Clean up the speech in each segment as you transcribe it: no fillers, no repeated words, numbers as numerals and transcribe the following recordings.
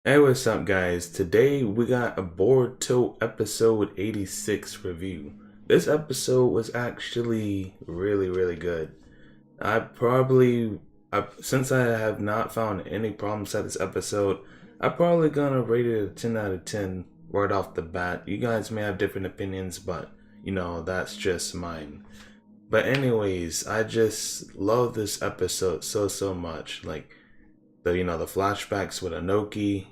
Hey, what's up, guys? Today we got a Boruto episode 86 review. This episode was actually really good. I probably, since I have not found any problems at this episode, I'm probably gonna rate it a 10 out of 10 right off the bat. You guys may have different opinions, but that's just mine. But anyways, I just love this episode so much. Like the flashbacks with Onoki,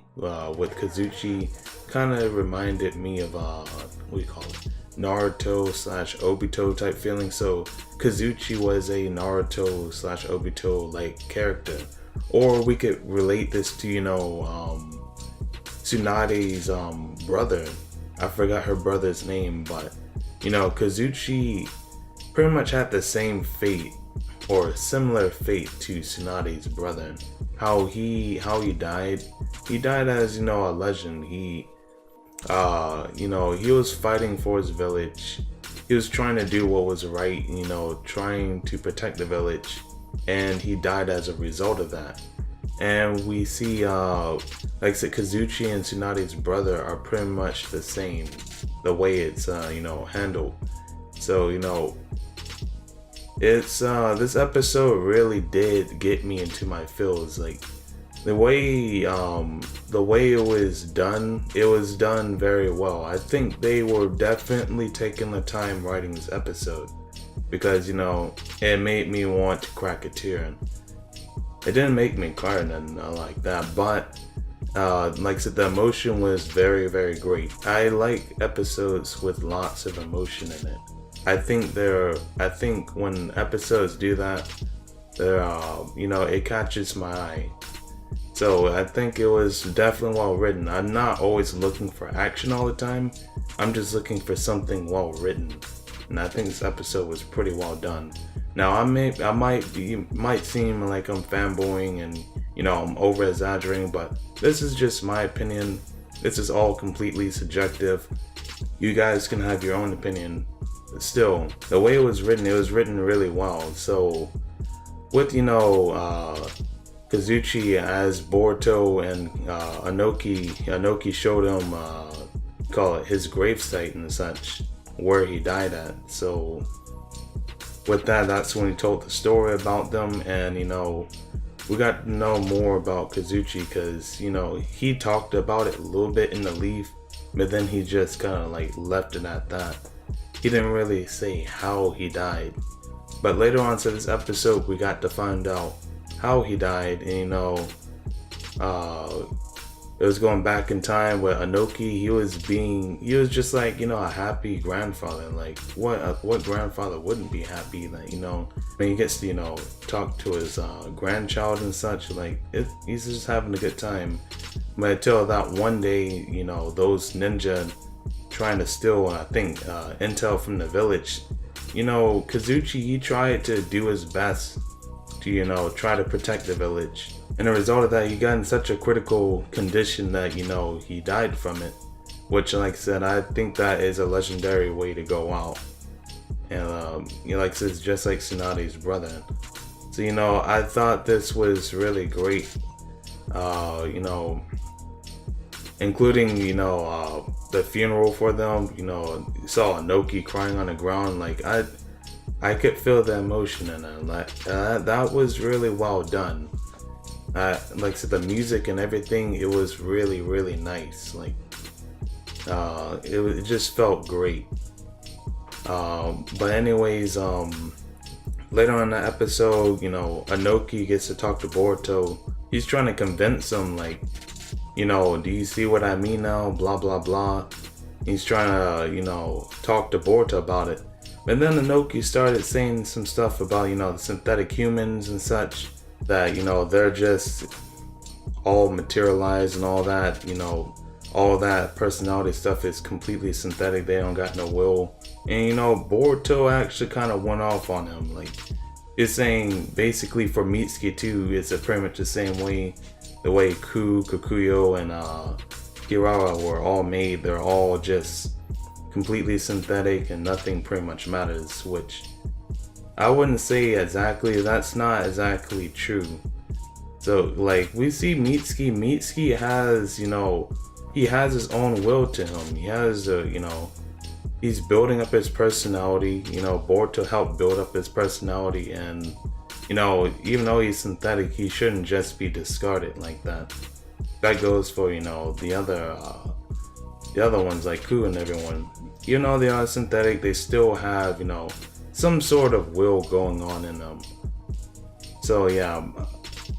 with Kozuchi, kind of reminded me of what do you call it, Naruto slash Obito type feeling. So Kozuchi was a Naruto slash Obito like character, or we could relate this to Tsunade's brother. I forgot her brother's name, but Kozuchi pretty much had the same fate or similar fate to Tsunade's brother. How he died. He died as a legend. He was fighting for his village. He was trying to do what was right, trying to protect the village, and he died as a result of that. And we see like I said, Kozuchi and Tsunade's brother are pretty much the same, the way it's handled. So it's this episode really did get me into my feels. Like the way it was done very well. I think they were definitely taking the time writing this episode, because it made me want to crack a tear. It didn't make me cry or nothing like that, but like I said, the emotion was very great. I like episodes with lots of emotion in it. I think when episodes do that, it catches my eye. So I think it was definitely well written. I'm not always looking for action all the time. I'm just looking for something well written, and I think this episode was pretty well done. Now I might seem like I'm fanboying and I'm over exaggerating, but this is just my opinion. This is all completely subjective. You guys can have your own opinion. But still, the way it was written really well. So with Kozuchi as Boruto and Onoki showed him call it his gravesite and such, where he died at. So with that's when he told the story about them, and we got to know more about Kozuchi, because he talked about it a little bit in the leaf, but then he just kind of like left it at that. He didn't really say how he died. But later on to this episode, we got to find out how he died. And it was going back in time where Onoki, he was just like, a happy grandfather. Like what grandfather wouldn't be happy that, when he gets to, talk to his grandchild and such, like he's just having a good time. But until that one day, those ninja trying to steal, I think, intel from the village. Kozuchi, he tried to do his best to, try to protect the village. And the result of that, he got in such a critical condition that, he died from it. Which, like I said, I think that is a legendary way to go out. And, like I said, it's just like Tsunade's brother. So, I thought this was really great. Including, the funeral for them. You saw Onoki crying on the ground. Like I could feel the emotion in it. Like that was really well done. Like I said, the music and everything, it was really nice. Like it just felt great. But anyways, later on in the episode, Onoki gets to talk to Boruto. He's trying to convince him, like, do you see what I mean now? Blah blah blah. He's trying to, talk to Boruto about it. But then Onoki started saying some stuff about, the synthetic humans and such. That, they're just all materialized and all that, all that personality stuff is completely synthetic. They don't got no will. And, Boruto actually kind of went off on him. Like, it's saying basically for Mitsuki too, it's pretty much the same way. The way Kikuyo and Hirara were all made, they're all just completely synthetic and nothing pretty much matters, which I wouldn't say exactly, that's not exactly true. So like we see Mitsuki has, he has his own will to him. He has he's building up his personality. Boruto helped build up his personality, and even though he's synthetic, he shouldn't just be discarded like that. That goes for the other ones like Ku and everyone. Even though they are synthetic, they still have some sort of will going on in them. So yeah,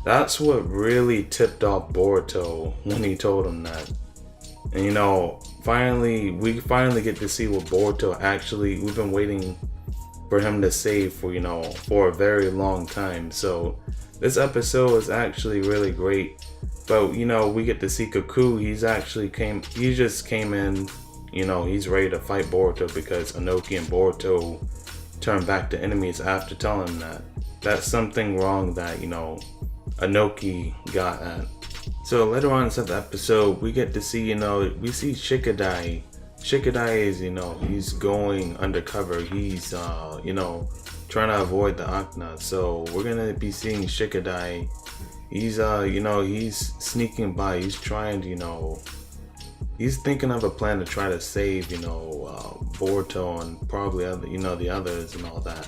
that's what really tipped off Boruto when he told him that. And we finally get to see what Boruto actually, we've been waiting for him to say for a very long time. So this episode is actually really great. But we get to see Kaku. He just came in, he's ready to fight Boruto because Onoki and Boruto turned back to enemies after telling him that. That's something wrong that, Onoki got at. So later on in the episode, we get to see, we see Shikadai. Shikadai is, he's going undercover. He's, trying to avoid the Akna. So we're going to be seeing Shikadai. He's, he's sneaking by. He's trying to, he's thinking of a plan to try to save, Boruto and probably other, the others and all that.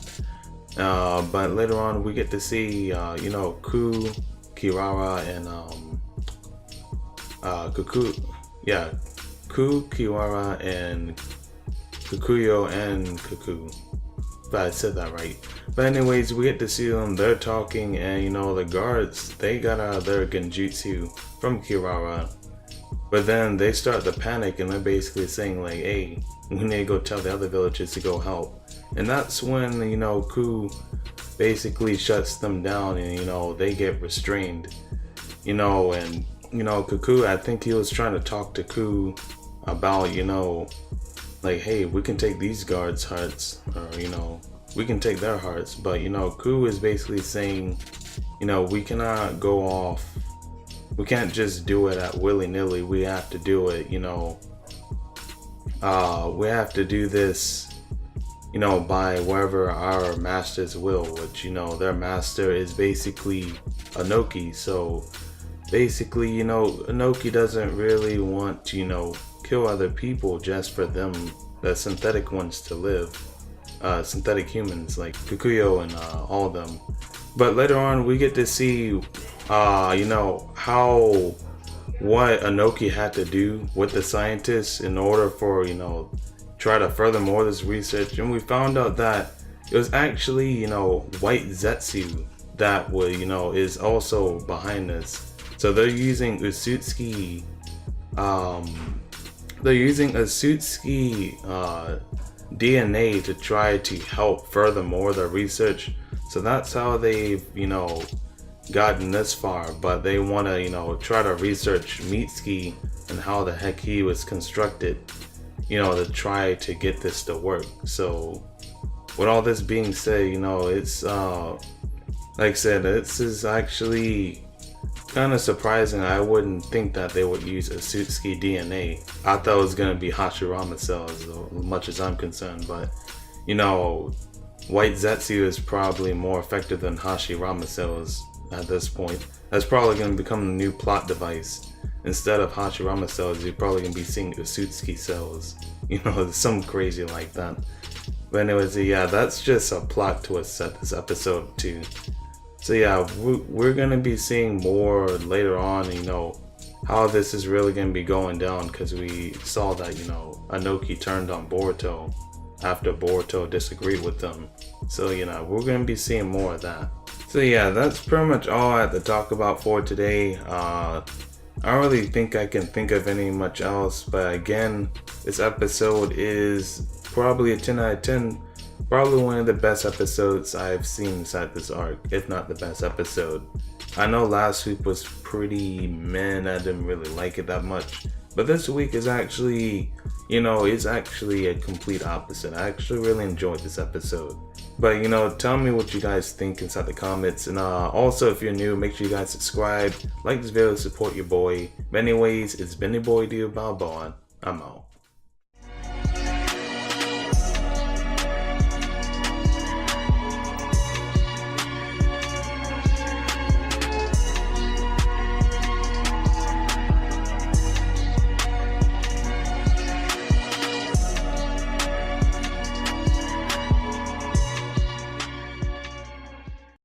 But later on, we get to see, Ku, Kirara, and, Kaku. Yeah, Ku, Kirara, and Kakuyo, and Kaku. If I said that right. But anyways, we get to see them, they're talking, and the guards, they got out of their genjutsu from Kirara. But then they start to panic, and they're basically saying like, hey, we need to go tell the other villages to go help. And that's when, Ku basically shuts them down, and they get restrained. And Kaku, I think he was trying to talk to Ku about, like, hey, we can take these guards' hearts, or, we can take their hearts. But, Ku is basically saying, we cannot go off. We can't just do it at willy-nilly. We have to do it, we have to do this, by wherever our master's will, which, their master is basically Onoki. So basically, Onoki doesn't really want to, kill other people just for them, the synthetic ones, to live. Synthetic humans like Kakuyo and all of them. But later on, we get to see, what Onoki had to do with the scientists in order for, try to furthermore this research. And we found out that it was actually, White Zetsu that would, is also behind this. So they're using Usutsuki, DNA to try to help furthermore their research. So that's how they've, gotten this far. But they want to, try to research Mitsuki and how the heck he was constructed, to try to get this to work. So with all this being said, it's, like I said, this is actually kind of surprising. I wouldn't think that they would use Usutsuki DNA. I thought it was going to be Hashirama cells, as much as I'm concerned. But, White Zetsu is probably more effective than Hashirama cells at this point. That's probably going to become a new plot device. Instead of Hashirama cells, you're probably going to be seeing Usutsuki cells. Something crazy like that. But anyways, yeah, that's just a plot twist at this episode too. So yeah, we're going to be seeing more later on, how this is really going to be going down, because we saw that, Onoki turned on Boruto after Boruto disagreed with them. So, we're going to be seeing more of that. So yeah, that's pretty much all I had to talk about for today. I don't really think I can think of any much else, but again, this episode is probably a 10 out of 10. Probably one of the best episodes I've seen inside this arc, if not the best episode. I know last week was pretty meh, I didn't really like it that much. But this week is actually, it's actually a complete opposite. I actually really enjoyed this episode. But, tell me what you guys think inside the comments. And also, if you're new, make sure you guys subscribe, like this video, support your boy. But anyways, it's been your boy, Dio Balbon. I'm out.